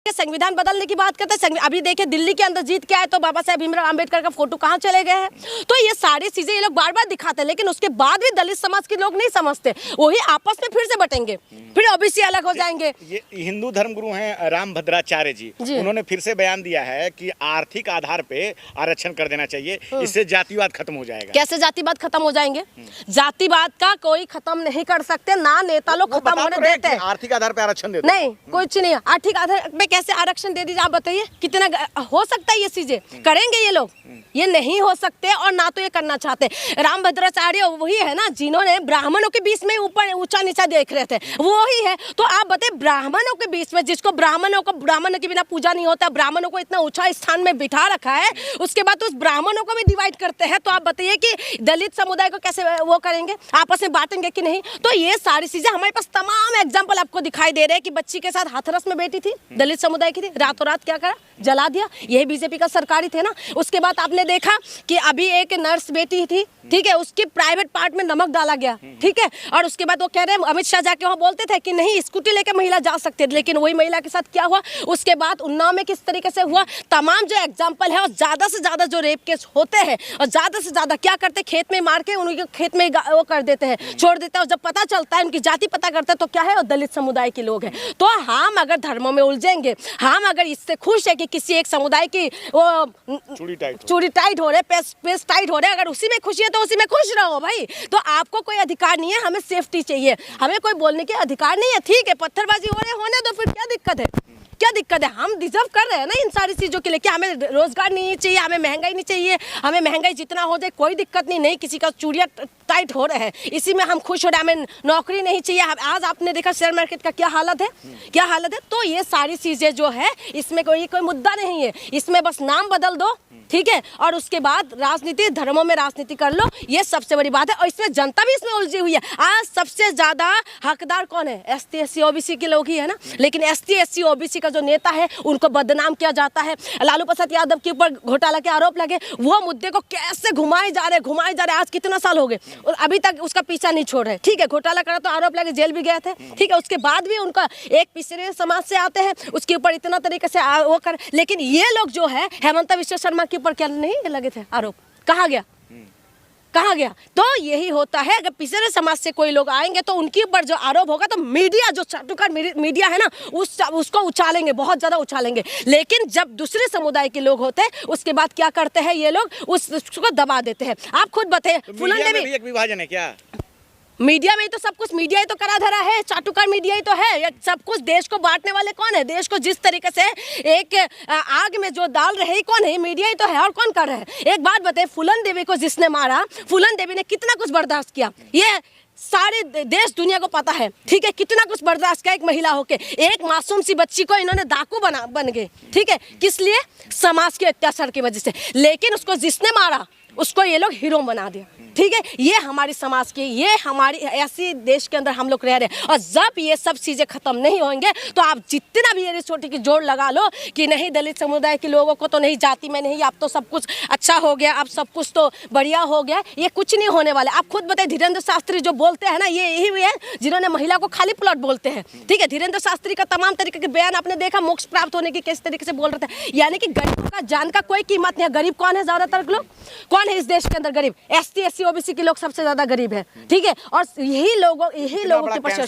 के संविधान बदलने की बात करते हैं। अभी देखिए दिल्ली के अंदर जीत के आए तो बाबा साहेब भीमराव अंबेडकर का फोटो कहाँ चले गए हैं। तो ये सारी चीजें ये लोग बार बार दिखाते हैं, लेकिन उसके बाद भी दलित समाज के लोग नहीं समझते, वही आपस में फिर से बटेंगे, फिर ओबीसी अलग हो जाएंगे। ये हिंदू धर्मगुरु हैं रामभद्राचार्य जी, उन्होंने फिर से बयान दिया है कि आर्थिक आधार पे आरक्षण कर देना चाहिए, इससे जातिवाद खत्म हो जाएगा। कैसे जातिवाद खत्म हो जाएंगे? जातिवाद का कोई खत्म नहीं कर सकते, ना नेता लोग खत्म होने देते हैं। आर्थिक आधार पे आरक्षण देते नहीं, कुछ नहीं। आर्थिक आधार पे कैसे आरक्षण दे दीजिए, आप बताइए कितना हो सकता है? ये चीजें करेंगे ये लोग? ये नहीं हो सकते, और ना तो ये करना चाहते। रामभद्राचार्य वही है ना जिन्होंने ब्राह्मणों के बीच में ऊपर ऊंचा नीचा देख रहे थे, वो ही है। तो आप बताइए ब्राह्मणों के बीच में, जिसको ब्राह्मणों के बिना पूजा नहीं होता, ब्राह्मणों को इतना ऊंचा स्थान में बिठा रखा है, उसके बाद उस ब्राह्मणों को भी डिवाइड करते हैं। तो आप बताइए कि दलित समुदाय को कैसे वो करेंगे, आपस में बांटेंगे कि नहीं? तो ये सारी चीजें हमारे पास तमाम एग्जाम्पल आपको दिखाई दे रहे हैं कि बच्ची के साथ हाथरस में बेटी थी, दलित समुदाय की थी, रातों रात क्या करा, जला दिया। यही बीजेपी का सरकारी थे ना। उसके बाद आपने देखा कि अभी एक नर्स बेटी थी, ठीक है, उसकी प्राइवेट पार्ट में नमक डाला गया, ठीक है, और उसके बाद वो कह रहे हैं, अमित शाह जाके वहाँ बोलते थे कि नहीं स्कूटी लेकर महिला जा सकती है, लेकिन वही महिला के साथ क्या हुआ? उसके बाद उन्नाव में किस तरीके से हुआ, तमाम जो एग्जाम्पल है। और ज्यादा से ज्यादा जो रेप केस होते हैं, और ज्यादा से ज्यादा क्या करते हैं, खेत में मार के उनके खेत में वो कर देते हैं, छोड़ देते हैं। और जब पता चलता है, उनकी जाति पता करते हैं, तो क्या है, वो दलित समुदाय के लोग हैं। तो हम अगर धर्मों में उलझेंगे, हम अगर इससे खुश है कि किसी एक समुदाय की वो चूड़ी टाइट हो रहे, पेस टाइट हो रहे, अगर उसी में खुशी है तो उसी में खुश रहो भाई। तो आपको कोई अधिकार नहीं है, हमें सेफ्टी चाहिए, हमें कोई बोलने के अधिकार नहीं है। ठीक है, पत्थरबाजी हो रहे होने दो, फिर क्या दिक्कत है? क्या दिक्कत है? हम डिजर्व कर रहे हैं ना इन सारी चीज़ों के लिए। क्या हमें रोजगार नहीं चाहिए, हमें महंगाई नहीं चाहिए? हमें महंगाई जितना हो जाए कोई दिक्कत नहीं, नहीं किसी का चूड़ियाँ टाइट हो रहे हैं, इसी में हम खुश हो रहे हैं। हमें नौकरी नहीं चाहिए। आज आपने देखा शेयर मार्केट का क्या हालत है, क्या हालत है। तो ये सारी चीज़ें जो है, इसमें कोई मुद्दा नहीं है, इसमें बस नाम बदल दो, ठीक है, और उसके बाद राजनीति, धर्मों में राजनीति कर लो, ये सबसे बड़ी बात है। और इसमें जनता भी इसमें उलझी हुई है। आज सबसे ज्यादा हकदार कौन है? ST SC OBC के लोग ही है ना। लेकिन ST SC OBC का जो नेता है, उनको बदनाम किया जाता है। लालू प्रसाद यादव के ऊपर घोटाला के आरोप लगे, वो मुद्दे को कैसे घुमाए जा रहे। आज कितना साल हो गए और अभी तक उसका पीछा नहीं छोड़ रहे। ठीक है, घोटाला करा तो आरोप लगे, जेल भी गए थे, ठीक है, उसके बाद भी उनका एक पिछड़े समाज से आते हैं, उसके ऊपर इतना तरीके से वो कर। लेकिन ये लोग जो है, हेमंत विश्व शर्मा के ऊपर क्या नहीं लगे थे आरोप? कहाँ गया? कहाँ गया? तो यही होता है, अगर पिछड़े समाज से कोई लोग आएंगे तो उनके ऊपर जो आरोप होगा, तो मीडिया, जो चाटुकार मीडिया है ना, उसको उछालेंगे, बहुत ज्यादा उछालेंगे। लेकिन जब दूसरे समुदाय के लोग होते हैं, उसके बाद क्या करते हैं ये लोग? उसको दबा देते हैं। आप खुद बताइए, फुलन देवी भी एक विभाजन है क्या? मीडिया में ही तो सब कुछ, मीडिया ही तो करा धरा है, चाटुकार मीडिया ही तो है। सब कुछ देश को बांटने वाले कौन है? देश को जिस तरीके से एक आग में जो डाल रहे हैं, कौन है? मीडिया ही तो है। और कौन कर रहा है? एक बात बताइए, फुलन देवी को जिसने मारा, फुलन देवी ने कितना कुछ बर्दाश्त किया, ये सारे देश दुनिया को पता है, ठीक है, कितना कुछ बर्दाश्त किया एक महिला होके। एक मासूम सी बच्ची को इन्होंने डाकू बन गए, ठीक है, किस लिए? समाज के अत्याचार की वजह से। लेकिन उसको जिसने मारा, उसको ये लोग हीरो बना दिया, ठीक है। ये हमारी समाज की, ये हमारी ऐसी देश के अंदर हम लोग रह रहे हैं। और जब ये सब चीज़ें खत्म नहीं होंगे, तो आप जितना भी ये छोटी की जोड़ लगा लो कि नहीं दलित समुदाय के लोगों को तो नहीं, जाति में नहीं, अब तो सब कुछ अच्छा हो गया, अब सब कुछ तो बढ़िया हो गया, ये कुछ नहीं होने वाला। आप खुद बताइए, धीरेन्द्र शास्त्री जो बोलते हैं ना, ये यही है जिन्होंने महिला को खाली प्लॉट बोलते हैं, ठीक है। धीरेन्द्र शास्त्री का तमाम तरीके के बयान आपने देखा, मोक्ष प्राप्त होने की किस तरीके से बोल रहे थे। यानी कि गरीब का जान का कोई कीमत नहीं है। गरीब कौन है? ज्यादातर लोग कौन है इस देश के अंदर? गरीब ST SC OBC के लोग सबसे ज्यादा गरीब है, ठीक है। और यही लोगों की